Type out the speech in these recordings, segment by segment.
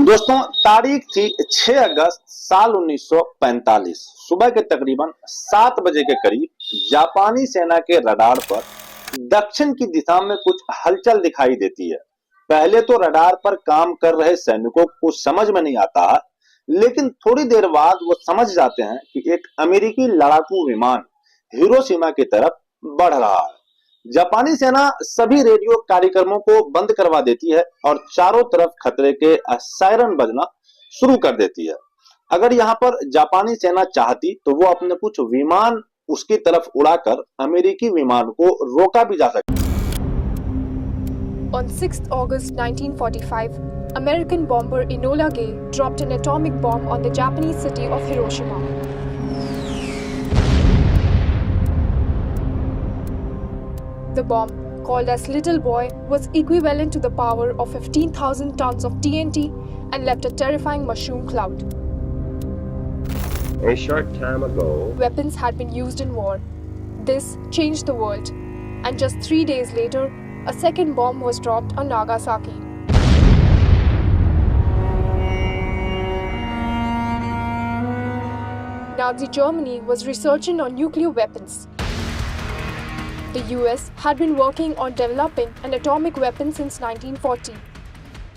दोस्तों, तारीख थी 6 अगस्त साल 1945। सुबह के तकरीबन 7 बजे के करीब जापानी सेना के रडार पर दक्षिण की दिशा में कुछ हलचल दिखाई देती है। पहले तो रडार पर काम कर रहे सैनिकों को समझ में नहीं आता है, लेकिन थोड़ी देर बाद वो समझ जाते हैं कि एक अमेरिकी लड़ाकू विमान हिरोशिमा की तरफ बढ़ रहा है। जापानी सेना सभी रेडियो कार्यक्रमों को बंद करवा देती है और चारों तरफ खतरे के सायरन बजना शुरू कर देती है। अगर यहाँ पर जापानी सेना चाहती तो वो अपने कुछ विमान उसकी तरफ उड़ाकर अमेरिकी विमान को रोका भी जा सकता। On 6th August 1945, American bomber Enola Gay dropped an atomic bomb on the Japanese city of Hiroshima. The bomb, called as Little Boy, was equivalent to the power of 15,000 tons of TNT and left a terrifying mushroom cloud. A short time ago, Weapons had been used in war. This changed the world, and just 3 days later, a second bomb was dropped on Nagasaki. Nazi Germany was researching on nuclear weapons. The US had been working on developing an atomic weapon since 1940.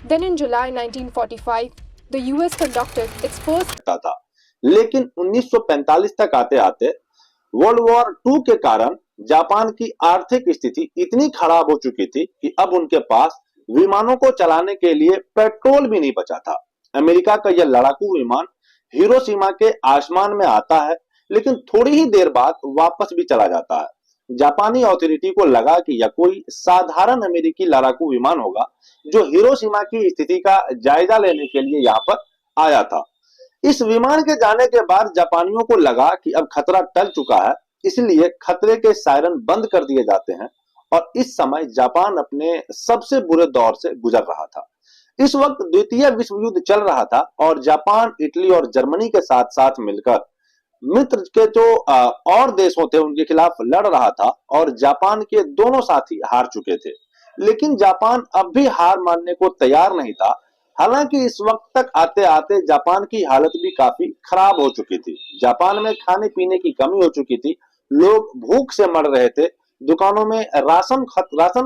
Then in July 1945, the US conducted its first था, लेकिन 1945 तक आते आते world war 2 के कारण Japan की आर्थिक स्थिति इतनी खराब हो चुकी थी कि अब उनके पास विमानों को चलाने के लिए पेट्रोल भी नहीं बचा था। अमेरिका का यह लड़ाकू विमान हिरोशिमा के आसमान में आता है, लेकिन थोड़ी ही देर बाद वापस भी चला जाता है। जापानी अथॉरिटी को लगा कि यह कोई साधारण अमेरिकी लड़ाकू विमान होगा जो हिरोशिमा की स्थिति का जायजा लेने के लिए यहाँ पर आया था। इस विमान के जाने के बाद जापानियों को लगा कि अब खतरा टल चुका है, इसलिए खतरे के सायरन बंद कर दिए जाते हैं और इस समय जापान अपने सबसे बुरे दौर से गुजर रहा था। इस वक्त द्वितीय विश्व युद्ध चल रहा था और जापान इटली और जर्मनी के साथ साथ मिलकर मित्र के जो और देशों थे उनके खिलाफ लड़ रहा था और जापान के दोनों साथी हार चुके थे। लेकिन जापान अब भी हार मानने को तैयार नहीं था। हालांकि इस वक्त तक आते आते जापान की हालत भी काफी खराब हो चुकी थी। जापान में खाने पीने की कमी हो चुकी थी, लोग भूख से मर रहे थे, दुकानों में राशन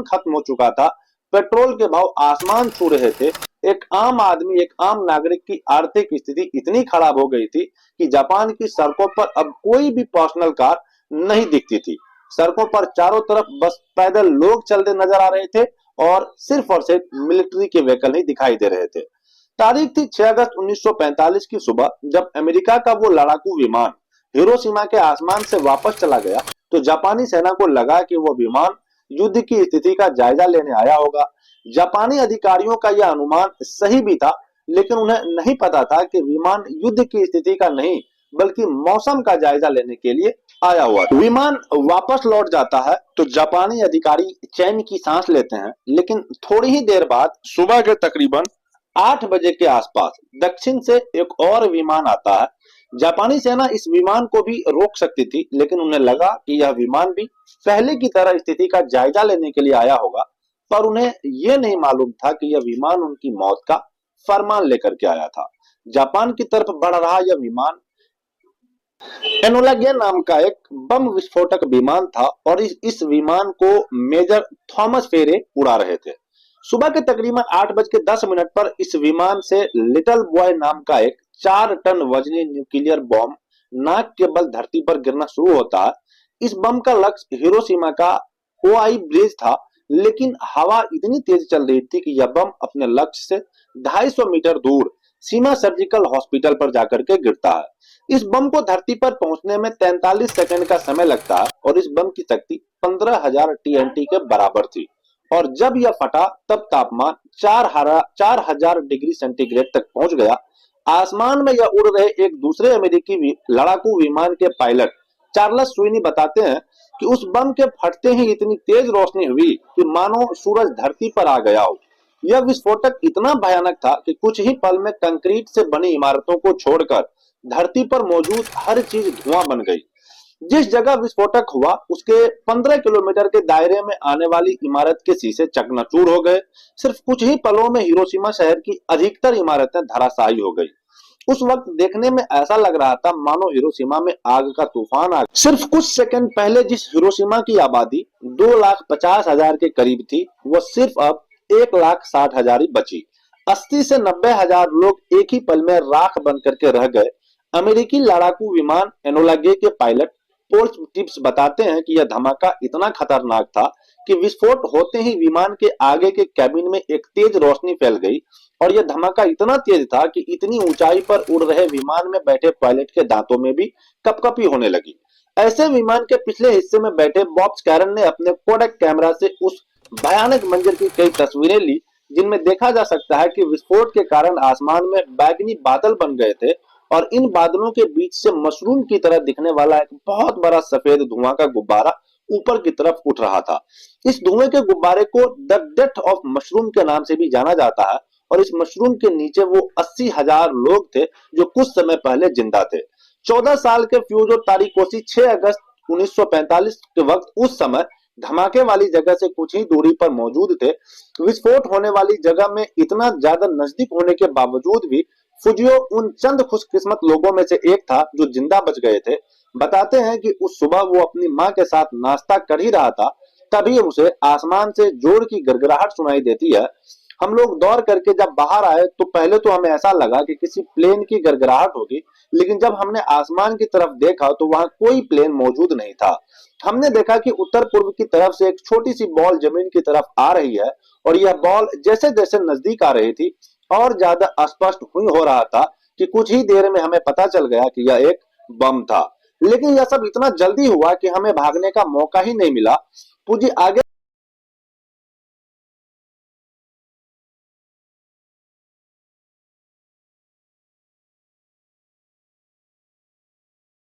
खत्म हो चुका था, पेट्रोल के भाव आसमान छू रहे थे। एक आम आदमी, एक आम नागरिक की आर्थिक स्थिति इतनी खराब हो गई थी कि जापान की सड़कों पर अब कोई भी पर्सनल कार नहीं दिखती थी। सड़कों पर चारों तरफ बस पैदल लोग चलते नजर आ रहे थे और सिर्फ मिलिट्री के व्हीकल नहीं दिखाई दे रहे थे। तारीख थी 6 अगस्त 1945 की सुबह। जब अमेरिका का वो लड़ाकू विमान हिरोशिमा के आसमान से वापस चला गया तो जापानी सेना को लगा कि वो विमान युद्ध की स्थिति का जायजा लेने आया होगा। जापानी अधिकारियों का यह अनुमान सही भी था, लेकिन उन्हें नहीं पता था कि विमान युद्ध की स्थिति का नहीं बल्कि मौसम का जायजा लेने के लिए आया हुआ था। विमान वापस लौट जाता है तो जापानी अधिकारी चैन की सांस लेते हैं, लेकिन थोड़ी ही देर बाद सुबह के तकरीबन 8 बजे के आसपास दक्षिण से एक और विमान आता है। जापानी सेना इस विमान को भी रोक सकती थी, लेकिन उन्हें लगा कि यह विमान भी पहले की तरह स्थिति का जायजा लेने के लिए आया होगा, पर उन्हें यह नहीं मालूम था कि यह विमान उनकी मौत का फरमान लेकर के आया था। जापान की तरफ बढ़ रहा यह विमान एनोला गे नाम का एक बम विस्फोटक विमान था और इस विमान को मेजर थॉमस फेरे उड़ा रहे थे। सुबह के तकरीबन 8:10 पर इस विमान से लिटिल बॉय नाम का एक 4 टन वजनी न्यूक्लियर बम नाक के बल धरती पर गिरना शुरू होता है। इस बम का लक्ष्य हिरोशिमा का ओआई ब्रिज था, लेकिन हवा इतनी तेज चल रही थी कि यह बम अपने लक्ष्य से 250 मीटर दूर सीमा सर्जिकल हॉस्पिटल पर जाकर के गिरता है। इस बम को धरती पर पहुंचने में 43 सेकंड का समय लगता है और इस बम की शक्ति 15,000 TNT के बराबर थी और जब यह फटा तब तापमान 4000 डिग्री सेंटीग्रेड तक पहुंच गया। आसमान में यह उड़ रहे एक दूसरे अमेरिकी लड़ाकू विमान के पायलट चार्ल्स स्वीनी बताते हैं कि उस बम के फटते ही इतनी तेज रोशनी हुई कि मानो सूरज धरती पर आ गया हो। यह विस्फोटक इतना भयानक था कि कुछ ही पल में कंक्रीट से बनी इमारतों को छोड़कर धरती पर मौजूद हर चीज धुआं बन गई। जिस जगह विस्फोटक हुआ उसके 15 किलोमीटर के दायरे में आने वाली इमारत के शीशे चकनाचूर हो गए। सिर्फ कुछ ही पलों में हिरोशिमा शहर की अधिकतर इमारतें धराशायी हो गई। उस वक्त देखने में ऐसा लग रहा था मानो हिरोशिमा में आग का तूफान आ गया। सिर्फ कुछ सेकंड पहले जिस हिरोशिमा की आबादी 2,50,000 के करीब थी, वो सिर्फ अब 1,60,000 ही बची। 80 से 90,000 लोग एक ही पल में राख बन करके रह गए। अमेरिकी लड़ाकू विमान एनोला गे के पायलट पोल टिप्स बताते हैं कि यह धमाका इतना खतरनाक था कि विस्फोट होते ही विमान के आगे के कैबिन में एक तेज रोशनी फैल गई और यह धमाका इतना तेज था कि इतनी ऊंचाई पर उड़ रहे विमान में बैठे पायलट के दांतों में भी कपकपी होने लगी। ऐसे विमान के पिछले हिस्से में बैठे बॉब कैरन ने अपने कोडक कैमरा से उस भयानक मंजर की कई तस्वीरें ली, जिनमें देखा जा सकता है कि विस्फोट के कारण आसमान में बैगनी बादल बन गए थे और इन बादलों के बीच से मशरूम की तरह दिखने वाला एक बहुत बड़ा सफेद धुआं का गुब्बारा ऊपर की तरफ उठ रहा था। इस धुएं के गुब्बारे को द डेथ ऑफ मशरूम के नाम से भी जाना जाता है और इस मशरूम के नीचे वो 80,000 लोग थे जो कुछ समय पहले जिंदा थे। 14 साल के फ्यूजो तारिकोशी 6 अगस्त 1945 के वक्त उस समय धमाके वाली जगह से कुछ ही दूरी पर मौजूद थे। विस्फोट होने वाली जगह में इतना ज्यादा नजदीक होने के बावजूद भी फुजियो उन चंद खुशकिस्मत लोगों में से एक था जो जिंदा बच गए थे। बताते हैं कि उस सुबह वो अपनी मां के साथ नाश्ता कर ही रहा था, तभी उसे आसमान से जोर की गड़गड़ाहट सुनाई देती है। हम लोग दौड़ करके जब बाहर आए तो पहले तो हमें ऐसा लगा कि किसी प्लेन की गड़गड़ाहट होगी, लेकिन जब हमने आसमान की तरफ देखा तो वहां कोई प्लेन मौजूद नहीं था। हमने देखा कि उत्तर पूर्व की तरफ से एक छोटी सी बॉल जमीन की तरफ आ रही है और यह बॉल जैसे जैसे नजदीक आ रही थी और ज्यादा स्पष्ट हो रहा था कि कुछ ही देर में हमें पता चल गया कि यह एक बम था। लेकिन यह सब इतना जल्दी हुआ कि हमें भागने का मौका ही नहीं मिला। पूजी आगे